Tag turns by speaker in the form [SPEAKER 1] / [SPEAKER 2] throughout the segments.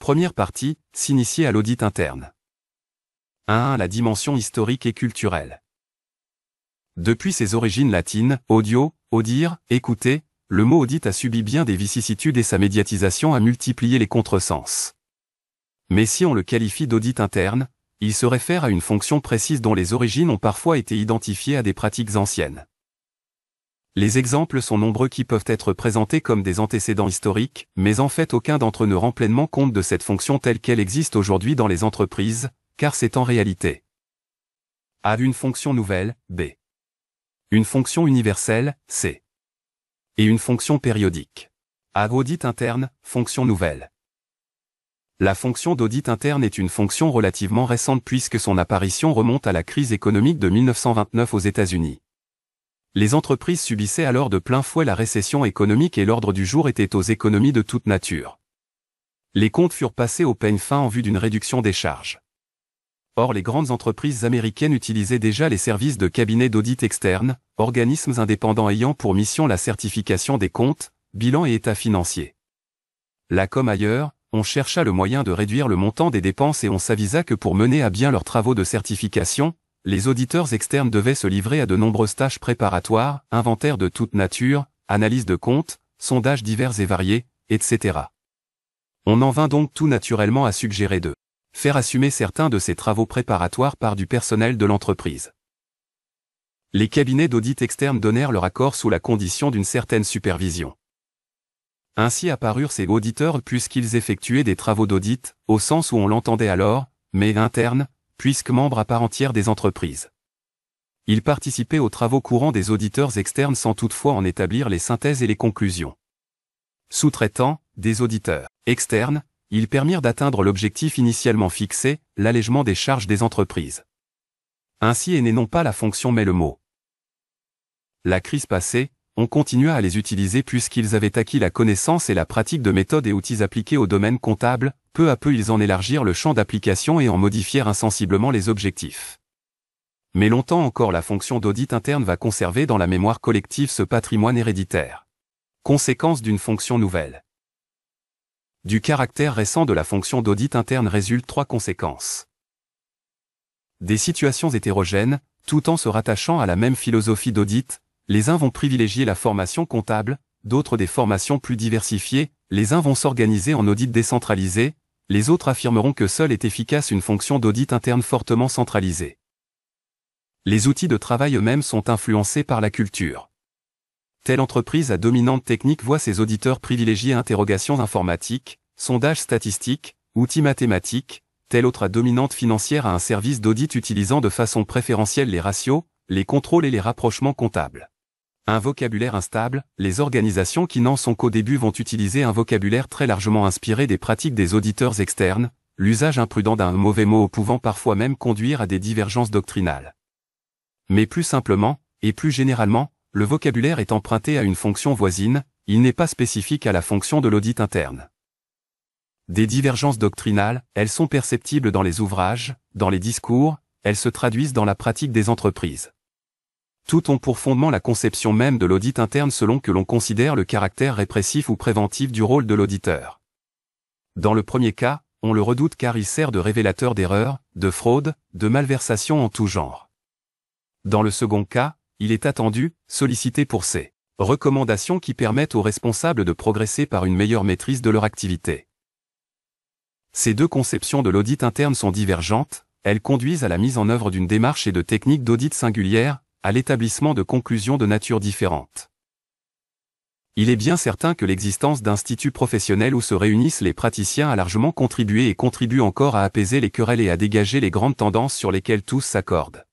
[SPEAKER 1] Première partie, s'initier à l'audit interne. 1. La dimension historique et culturelle. Depuis ses origines latines, audio, audire, écouter, le mot audit a subi bien des vicissitudes et sa médiatisation a multiplié les contresens. Mais si on le qualifie d'audit interne, il se réfère à une fonction précise dont les origines ont parfois été identifiées à des pratiques anciennes. Les exemples sont nombreux qui peuvent être présentés comme des antécédents historiques, mais en fait aucun d'entre eux ne rend pleinement compte de cette fonction telle qu'elle existe aujourd'hui dans les entreprises, car c'est en réalité A. Une fonction nouvelle, B. Une fonction universelle, C. Et une fonction périodique. A. Audit interne, fonction nouvelle. La fonction d'audit interne est une fonction relativement récente puisque son apparition remonte à la crise économique de 1929 aux États-Unis. Les entreprises subissaient alors de plein fouet la récession économique et l'ordre du jour était aux économies de toute nature. Les comptes furent passés au peigne fin en vue d'une réduction des charges. Or les grandes entreprises américaines utilisaient déjà les services de cabinets d'audit externes, organismes indépendants ayant pour mission la certification des comptes, bilans et états financiers. Là comme ailleurs, on chercha le moyen de réduire le montant des dépenses et on s'avisa que pour mener à bien leurs travaux de certification, les auditeurs externes devaient se livrer à de nombreuses tâches préparatoires, inventaires de toute nature, analyse de comptes, sondages divers et variés, etc. On en vint donc tout naturellement à suggérer de faire assumer certains de ces travaux préparatoires par du personnel de l'entreprise. Les cabinets d'audit externes donnèrent leur accord sous la condition d'une certaine supervision. Ainsi apparurent ces auditeurs puisqu'ils effectuaient des travaux d'audit, au sens où on l'entendait alors, mais internes, puisque membres à part entière des entreprises. Ils participaient aux travaux courants des auditeurs externes sans toutefois en établir les synthèses et les conclusions. Sous-traitants, des auditeurs externes, ils permirent d'atteindre l'objectif initialement fixé, l'allègement des charges des entreprises. Ainsi est né non pas la fonction mais le mot. La crise passée, on continua à les utiliser puisqu'ils avaient acquis la connaissance et la pratique de méthodes et outils appliqués au domaine comptable, peu à peu ils en élargirent le champ d'application et en modifièrent insensiblement les objectifs. Mais longtemps encore la fonction d'audit interne va conserver dans la mémoire collective ce patrimoine héréditaire. Conséquence d'une fonction nouvelle. Du caractère récent de la fonction d'audit interne résultent 3 conséquences. Des situations hétérogènes, tout en se rattachant à la même philosophie d'audit, les uns vont privilégier la formation comptable, d'autres des formations plus diversifiées, les uns vont s'organiser en audit décentralisé, les autres affirmeront que seule est efficace une fonction d'audit interne fortement centralisée. Les outils de travail eux-mêmes sont influencés par la culture. Telle entreprise à dominante technique voit ses auditeurs privilégier interrogations informatiques, sondages statistiques, outils mathématiques, telle autre à dominante financière a un service d'audit utilisant de façon préférentielle les ratios, les contrôles et les rapprochements comptables. Un vocabulaire instable, les organisations qui n'en sont qu'au début vont utiliser un vocabulaire très largement inspiré des pratiques des auditeurs externes, l'usage imprudent d'un mauvais mot pouvant parfois même conduire à des divergences doctrinales. Mais plus simplement, et plus généralement, le vocabulaire est emprunté à une fonction voisine, il n'est pas spécifique à la fonction de l'audit interne. Des divergences doctrinales, elles sont perceptibles dans les ouvrages, dans les discours, elles se traduisent dans la pratique des entreprises. Tout ont pour fondement la conception même de l'audit interne selon que l'on considère le caractère répressif ou préventif du rôle de l'auditeur. Dans le premier cas, on le redoute car il sert de révélateur d'erreurs, de fraudes, de malversations en tout genre. Dans le second cas, il est attendu, sollicité pour ses recommandations qui permettent aux responsables de progresser par une meilleure maîtrise de leur activité. Ces deux conceptions de l'audit interne sont divergentes, elles conduisent à la mise en œuvre d'une démarche et de techniques d'audit singulières, à l'établissement de conclusions de nature différente. Il est bien certain que l'existence d'instituts professionnels où se réunissent les praticiens a largement contribué et contribue encore à apaiser les querelles et à dégager les grandes tendances sur lesquelles tous s'accordent.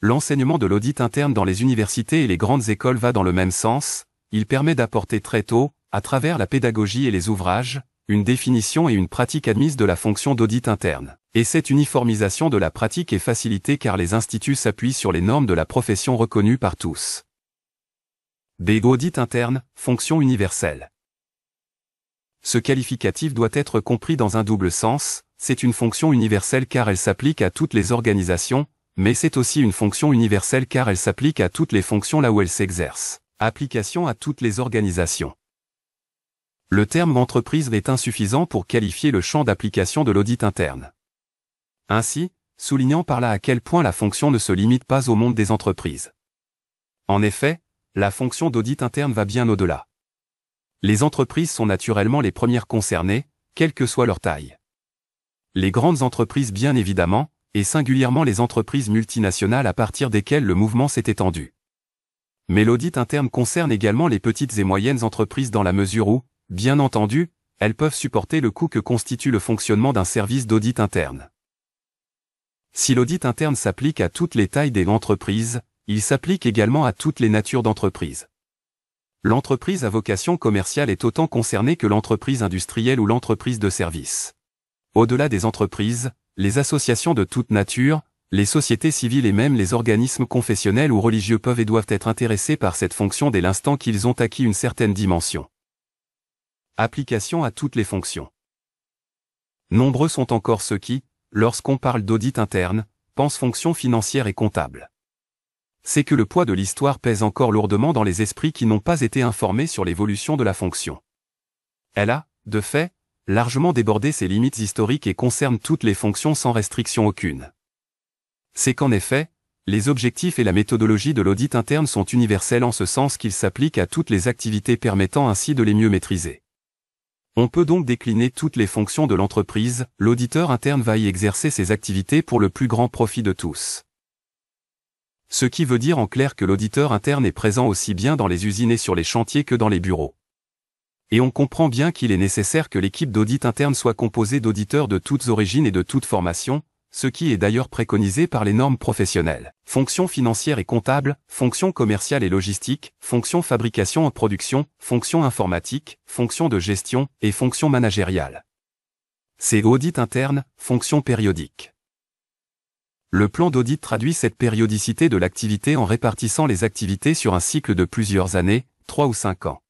[SPEAKER 1] L'enseignement de l'audit interne dans les universités et les grandes écoles va dans le même sens, il permet d'apporter très tôt, à travers la pédagogie et les ouvrages, une définition et une pratique admise de la fonction d'audit interne. Et cette uniformisation de la pratique est facilitée car les instituts s'appuient sur les normes de la profession reconnues par tous. B. Audit interne, fonction universelle. Ce qualificatif doit être compris dans un double sens, c'est une fonction universelle car elle s'applique à toutes les organisations, mais c'est aussi une fonction universelle car elle s'applique à toutes les fonctions là où elle s'exerce. Application à toutes les organisations. Le terme entreprise est insuffisant pour qualifier le champ d'application de l'audit interne. Ainsi, soulignant par là à quel point la fonction ne se limite pas au monde des entreprises. En effet, la fonction d'audit interne va bien au-delà. Les entreprises sont naturellement les premières concernées, quelle que soit leur taille. Les grandes entreprises bien évidemment, et singulièrement les entreprises multinationales à partir desquelles le mouvement s'est étendu. Mais l'audit interne concerne également les petites et moyennes entreprises dans la mesure où, bien entendu, elles peuvent supporter le coût que constitue le fonctionnement d'un service d'audit interne. Si l'audit interne s'applique à toutes les tailles des entreprises, il s'applique également à toutes les natures d'entreprises. L'entreprise à vocation commerciale est autant concernée que l'entreprise industrielle ou l'entreprise de service. Au-delà des entreprises, les associations de toute nature, les sociétés civiles et même les organismes confessionnels ou religieux peuvent et doivent être intéressés par cette fonction dès l'instant qu'ils ont acquis une certaine dimension. Application à toutes les fonctions. Nombreux sont encore ceux qui, lorsqu'on parle d'audit interne, pensent fonction financière et comptable. C'est que le poids de l'histoire pèse encore lourdement dans les esprits qui n'ont pas été informés sur l'évolution de la fonction. Elle a, de fait, largement débordé ses limites historiques et concerne toutes les fonctions sans restriction aucune. C'est qu'en effet, les objectifs et la méthodologie de l'audit interne sont universels en ce sens qu'ils s'appliquent à toutes les activités permettant ainsi de les mieux maîtriser. On peut donc décliner toutes les fonctions de l'entreprise, l'auditeur interne va y exercer ses activités pour le plus grand profit de tous. Ce qui veut dire en clair que l'auditeur interne est présent aussi bien dans les usines et sur les chantiers que dans les bureaux. Et on comprend bien qu'il est nécessaire que l'équipe d'audit interne soit composée d'auditeurs de toutes origines et de toutes formations, ce qui est d'ailleurs préconisé par les normes professionnelles. Fonction financière et comptable, fonction commerciale et logistique, fonction fabrication en production, fonction informatique, fonction de gestion et fonction managériale. C'est audit interne, fonction périodique. Le plan d'audit traduit cette périodicité de l'activité en répartissant les activités sur un cycle de plusieurs années, 3 ou 5 ans.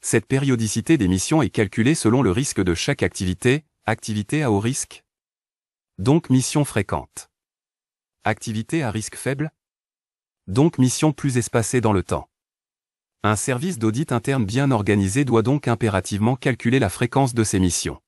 [SPEAKER 1] Cette périodicité des missions est calculée selon le risque de chaque activité, activité à haut risque. Donc mission fréquente. Activité à risque faible. Donc mission plus espacée dans le temps. Un service d'audit interne bien organisé doit donc impérativement calculer la fréquence de ces missions.